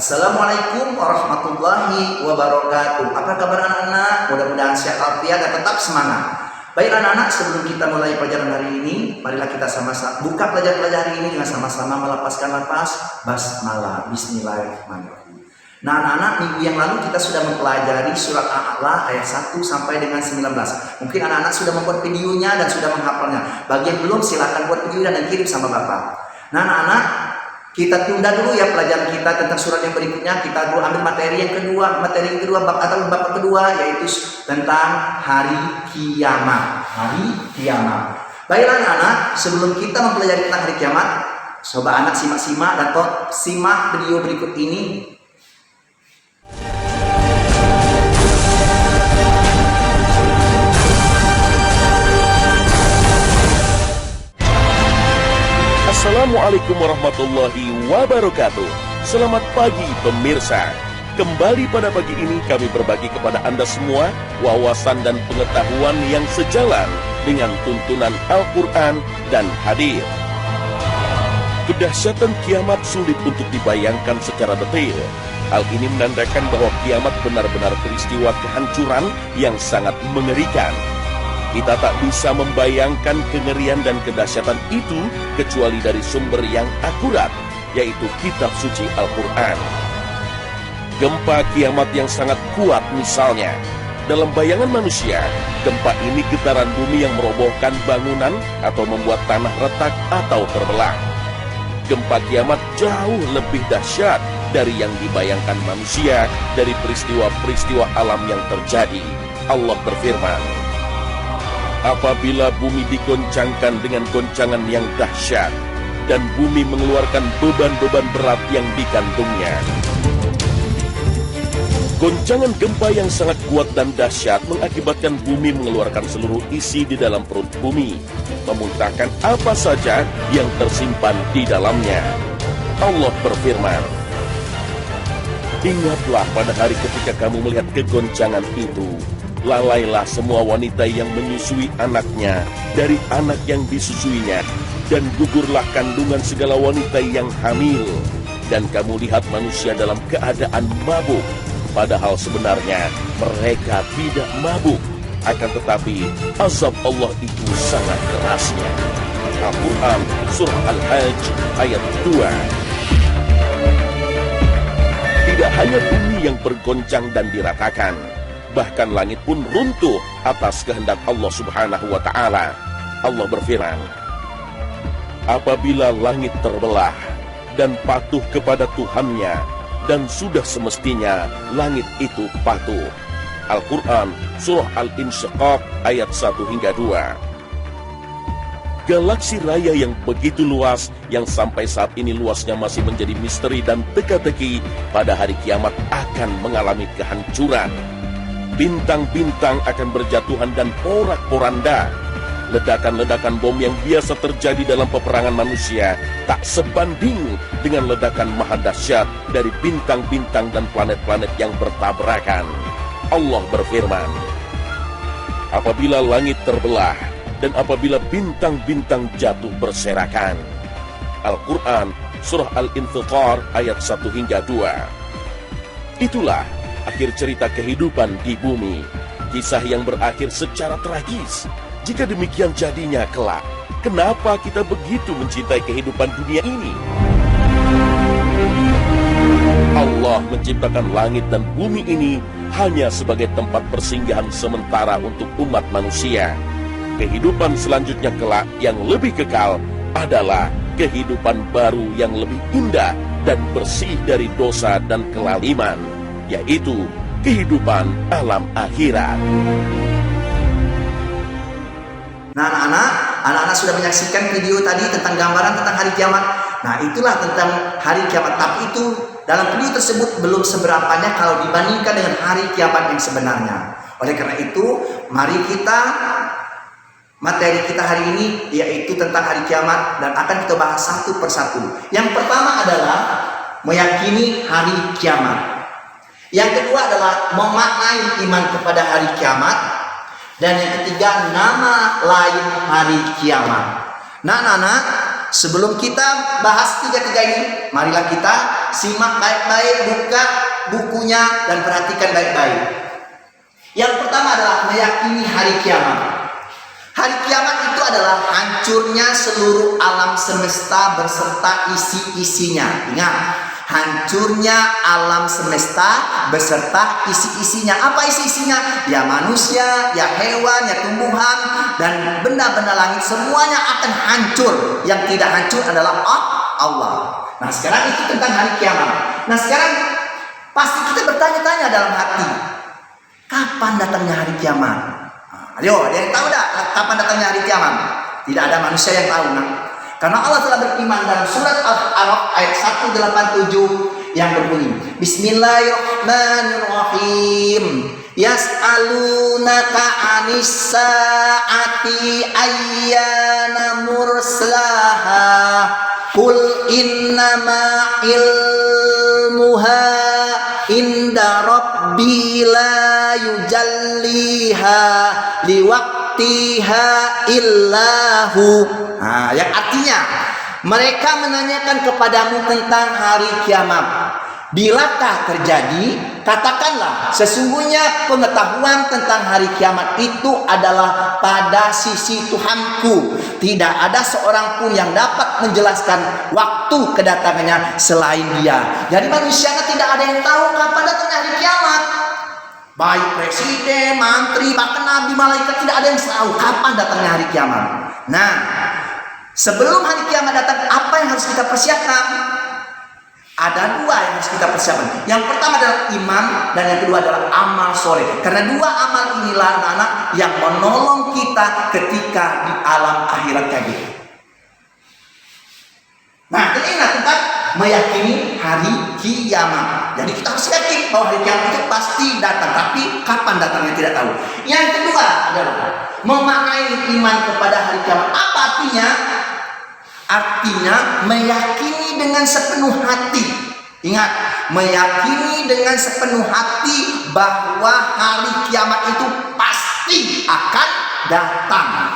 Assalamualaikum warahmatullahi wabarakatuh. Apa kabar anak-anak? Mudah-mudahan sehat walafiat dan tetap semangat. Baik anak-anak, sebelum kita mulai pelajaran hari ini, marilah kita sama-sama buka pelajaran hari ini dengan sama-sama melepaskan nafas basmalah. Bismillahirrahmanirrahim. Nah anak-anak, minggu yang lalu kita sudah mempelajari surat Al-A'la ayat 1 sampai dengan 19. Mungkin anak-anak sudah membuat videonya dan sudah menghafalnya. Bagi yang belum, silahkan buat video dan kirim sama Bapak. Nah anak-anak, kita tunda dulu ya pelajaran kita tentang surat yang berikutnya. Kita dulu ambil materi yang kedua bab kedua, yaitu tentang hari kiamat. Hari kiamat. Baiklah anak-anak, sebelum kita mempelajari tentang hari kiamat, coba anak simak-simak dan simak video berikut ini. Assalamualaikum warahmatullahi wabarakatuh. Selamat pagi pemirsa. Kembali pada pagi ini kami berbagi kepada Anda semua wawasan dan pengetahuan yang sejalan dengan tuntunan Al-Quran dan hadis. Kedahsyatan kiamat sulit untuk dibayangkan secara detail. Hal ini menandakan bahwa kiamat benar-benar peristiwa kehancuran yang sangat mengerikan. Kita tak bisa membayangkan kengerian dan kedahsyatan itu kecuali dari sumber yang akurat, yaitu kitab suci Al-Quran. Gempa kiamat yang sangat kuat misalnya. Dalam bayangan manusia, gempa ini getaran bumi yang merobohkan bangunan atau membuat tanah retak atau terbelah. Gempa kiamat jauh lebih dahsyat dari yang dibayangkan manusia dari peristiwa-peristiwa alam yang terjadi. Allah berfirman, apabila bumi digoncangkan dengan goncangan yang dahsyat dan bumi mengeluarkan beban-beban berat yang dikandungnya. Goncangan gempa yang sangat kuat dan dahsyat mengakibatkan bumi mengeluarkan seluruh isi di dalam perut bumi, memuntahkan apa saja yang tersimpan di dalamnya. Allah berfirman, ingatlah pada hari ketika kamu melihat kegoncangan itu. Lalailah semua wanita yang menyusui anaknya dari anak yang disusuinya, dan gugurlah kandungan segala wanita yang hamil. Dan kamu lihat manusia dalam keadaan mabuk, padahal sebenarnya mereka tidak mabuk. Akan tetapi azab Allah itu sangat kerasnya. Al-Quran Surah Al-Hajj ayat 2. Tidak hanya bumi yang bergoncang dan diratakan, bahkan langit pun runtuh atas kehendak Allah Subhanahu wa Ta'ala. Allah berfirman, apabila langit terbelah dan patuh kepada Tuhannya, dan sudah semestinya langit itu patuh. Al-Quran Surah Al-Insyiqaq ayat 1 hingga 2. Galaksi raya yang begitu luas, yang sampai saat ini luasnya masih menjadi misteri dan teka-teki, pada hari kiamat akan mengalami kehancuran. Bintang-bintang akan berjatuhan dan porak-poranda. Ledakan-ledakan bom yang biasa terjadi dalam peperangan manusia tak sebanding dengan ledakan maha dahsyat dari bintang-bintang dan planet-planet yang bertabrakan. Allah berfirman, apabila langit terbelah dan apabila bintang-bintang jatuh berserakan. Al-Quran Surah Al-Infitar ayat 1 hingga 2. Itulah akhir cerita kehidupan di bumi, kisah yang berakhir secara tragis. Jika demikian jadinya kelak, kenapa kita begitu mencintai kehidupan dunia ini? Allah menciptakan langit dan bumi ini hanya sebagai tempat persinggahan sementara untuk umat manusia. Kehidupan selanjutnya kelak yang lebih kekal adalah kehidupan baru yang lebih indah dan bersih dari dosa dan kelaliman, yaitu kehidupan alam akhirat. Nah anak-anak sudah menyaksikan video tadi tentang gambaran tentang hari kiamat. Nah itulah tentang hari kiamat. Tapi itu dalam video tersebut belum seberapanya kalau dibandingkan dengan hari kiamat yang sebenarnya. Oleh karena itu, mari materi kita hari ini yaitu tentang hari kiamat, dan akan kita bahas satu persatu. Yang pertama adalah meyakini hari kiamat. Yang kedua adalah memaknai iman kepada hari kiamat. Dan yang ketiga, nama lain hari kiamat. Nah anak-anak, sebelum kita bahas tiga-tiga ini, marilah kita simak baik-baik, buka bukunya dan perhatikan baik-baik. Yang pertama adalah meyakini hari kiamat. Hari kiamat itu adalah hancurnya seluruh alam semesta beserta isi-isinya. Ingat, hancurnya alam semesta beserta isi-isinya. Apa isi-isinya? Ya manusia, ya hewan, ya tumbuhan, dan benda-benda langit semuanya akan hancur. Yang tidak hancur adalah Allah. Nah sekarang itu tentang hari kiamat. Nah sekarang pasti kita bertanya-tanya dalam hati, kapan datangnya hari kiamat? Nah, ayo, ada yang tahu dah kapan datangnya hari kiamat? Tidak ada manusia yang tahu. Nah, karena Allah telah berfirman dalam surat Al-A'raf ayat 187 yang berbunyi, Bismillahirrahmanirrahim. Yas'alunaka 'anis sa'ati ayyana mursaha qul innama ilmuha inda rabbi la yujalliha liwaqtiha illahu. Nah, yang artinya mereka menanyakan kepadamu tentang hari kiamat. Bilakah terjadi? Katakanlah, sesungguhnya pengetahuan tentang hari kiamat itu adalah pada sisi Tuhanku. Tidak ada seorang pun yang dapat menjelaskan waktu kedatangannya selain Dia. Jadi manusia tidak ada yang tahu kapan datangnya hari kiamat. Baik presiden, mantri, bahkan nabi, malaikat, tidak ada yang tahu kapan datangnya hari kiamat. Nah, sebelum hari kiamat datang, apa yang harus kita persiapkan? Ada dua yang harus kita persiapkan. Yang pertama adalah iman, dan yang kedua adalah amal soleh. Karena dua amal inilah anak-anak yang menolong kita ketika di alam akhirat tadi. Nah, ini tentang meyakini hari kiamat. Jadi kita harus yakin bahwa hari kiamat itu pasti datang, tapi kapan datangnya tidak tahu. Yang kedua adalah memaknai iman kepada hari kiamat. Apa artinya? Artinya meyakini dengan sepenuh hati. Ingat, meyakini dengan sepenuh hati bahwa hari kiamat itu pasti akan datang.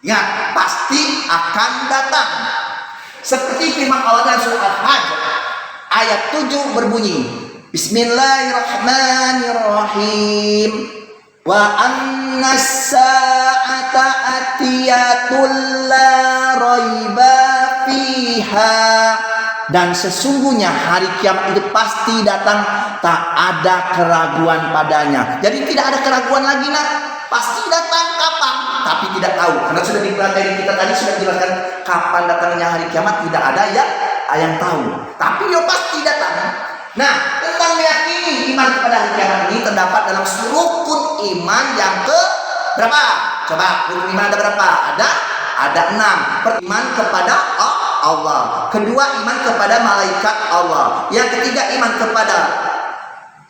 Ingat, pasti akan datang. Seperti firman Allah dalam surah Al-Hajj ayat 7 berbunyi, Bismillahirrahmanirrahim. Wa anna sa'ata atiyatul la raiba fiha. Dan sesungguhnya hari kiamat itu pasti datang, tak ada keraguan padanya. Jadi tidak ada keraguan lagi, nak. Pasti datang kapan, tapi tidak tahu. Karena sudah dipelajari kita tadi, sudah dijelaskan kapan datangnya hari kiamat, tidak ada yang tahu. Tapi dia pasti datang. Nah, tentang meyakini iman kepada hari kiamat ini terdapat dalam rukun iman yang ke berapa? Coba, rukun iman ada berapa? Ada 6. Iman kepada Allah. Kedua, iman kepada malaikat Allah. Yang ketiga, iman kepada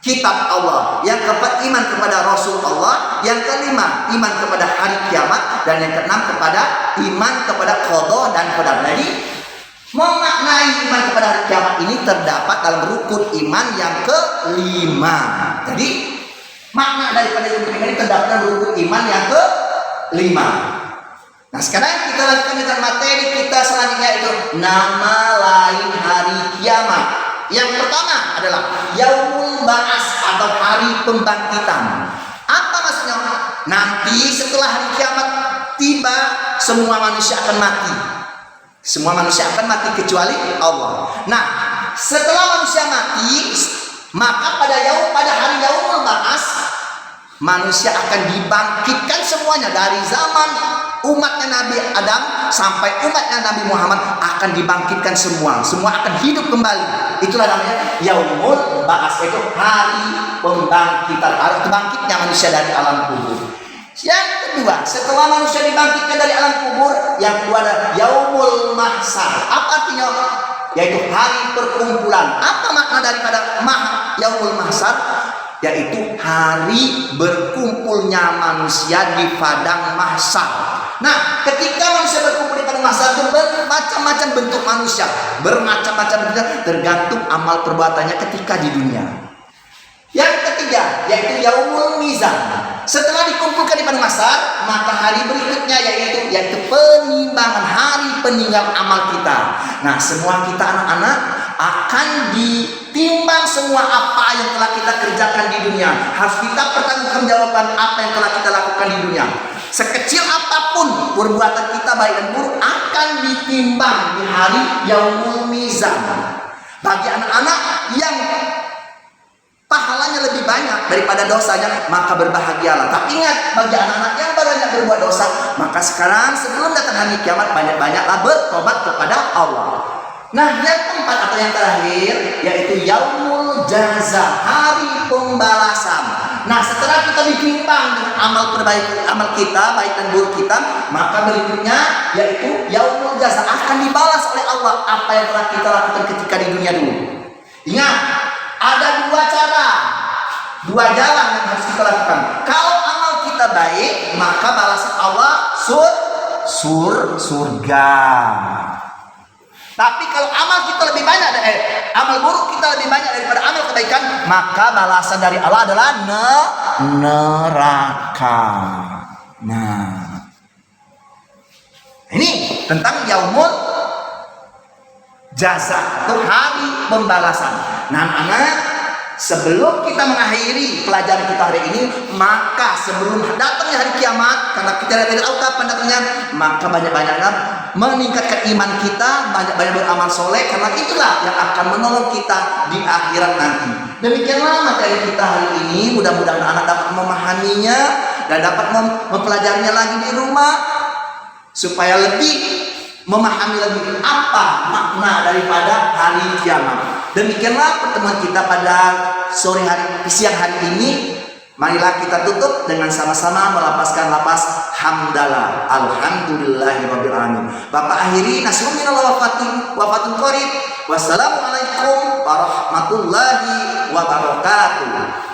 kitab Allah. Yang keempat, iman kepada Rasul Allah. Yang kelima, iman kepada hari kiamat. Dan yang keenam, iman kepada qada dan qadar. Jadi memaknai iman kepada hari kiamat ini terdapat dalam rukun iman yang kelima. Jadi makna daripada rukun iman ini terdapat dalam rukun iman yang kelima. Nah sekarang kita lanjutkan dengan materi kita selanjutnya, itu nama lain hari kiamat. Yang pertama adalah Yaumul Ba'ats atau hari pembangkitan. Apa maksudnya? Nanti setelah hari kiamat tiba, semua manusia akan mati. Semua manusia akan mati kecuali Allah. Nah, setelah manusia mati, maka pada hari Yaumul Ba'ats, manusia akan dibangkitkan semuanya dari zaman umatnya Nabi Adam sampai umatnya Nabi Muhammad akan dibangkitkan semua. Semua akan hidup kembali. Itulah namanya Yaumul Ba'ats, itu hari pembangkitan, hari bangkitnya manusia dari alam kubur. Yang kedua, setelah manusia dibangkitkan dari alam kubur, yang kedua adalah Yaumul Mahsyar. Apa artinya? Yaitu hari perkumpulan. Apa makna daripada Yaumul Mahsyar? Yaitu hari berkumpulnya manusia di padang mahsyar. Nah, ketika manusia berkumpul di padang mahsyar itu bermacam-macam bentuk manusia, bermacam-macam bentuk, tergantung amal perbuatannya ketika di dunia. Yang ketiga, yaitu Yaumul Mizan. Setelah dikumpulkan di padang mahsyar, maka hari berikutnya yaitu penimbangan, hari peninggal amal kita. Nah, semua kita anak-anak akan ditimbang semua apa yang telah kita kerjakan di dunia. Harus kita pertanggungjawaban apa yang telah kita lakukan di dunia. Sekecil apapun perbuatan kita baik dan buruk akan ditimbang di hari Yaumul Mizan. Bagi anak-anak yang pahalanya lebih banyak daripada dosanya, maka berbahagialah. Tapi ingat, bagi anak-anak yang banyak berbuat dosa, maka sekarang sebelum datang hari kiamat, banyak-banyaklah bertobat kepada Allah. Nah, yang keempat atau yang terakhir yaitu Yaumul Jaza, hari pembalasan. Nah, setelah kita ditimbang dengan amal kita baik dan buruk kita, maka berikutnya yaitu Yaumul Jaza, akan dibalas oleh Allah apa yang telah kita lakukan ketika di dunia dulu. Ingat, ada dua jalan yang harus kita lakukan. Kalau amal kita baik, maka balasan Allah surga. Tapi kalau amal kita lebih banyak, amal buruk kita lebih banyak daripada amal kebaikan, maka balasan dari Allah adalah neraka. Nah, ini tentang Yaumul Jaza, itu hari pembalasan. Nah, anak-anak, sebelum kita mengakhiri pelajaran kita hari ini, maka sebelum datangnya hari kiamat, karena kita tidak tahu kapan datangnya, maka banyak-banyaknya meningkatkan iman kita, banyak-banyak beramal soleh, karena itulah yang akan menolong kita di akhirat nanti. Demikianlah materi kita hari ini. Mudah-mudahan anak dapat memahaminya dan dapat mempelajarinya lagi di rumah, supaya lebih memahami lebih apa makna daripada hari kiamat. Demikianlah pertemuan kita pada siang hari ini. Marilah kita tutup dengan sama-sama melapaskan lapas hamdalah, alhamdulillahirabbil alamin. Bapak akhiri, nasrun minallah wafatun qarib. Wassalamualaikum warahmatullahi wabarakatuh.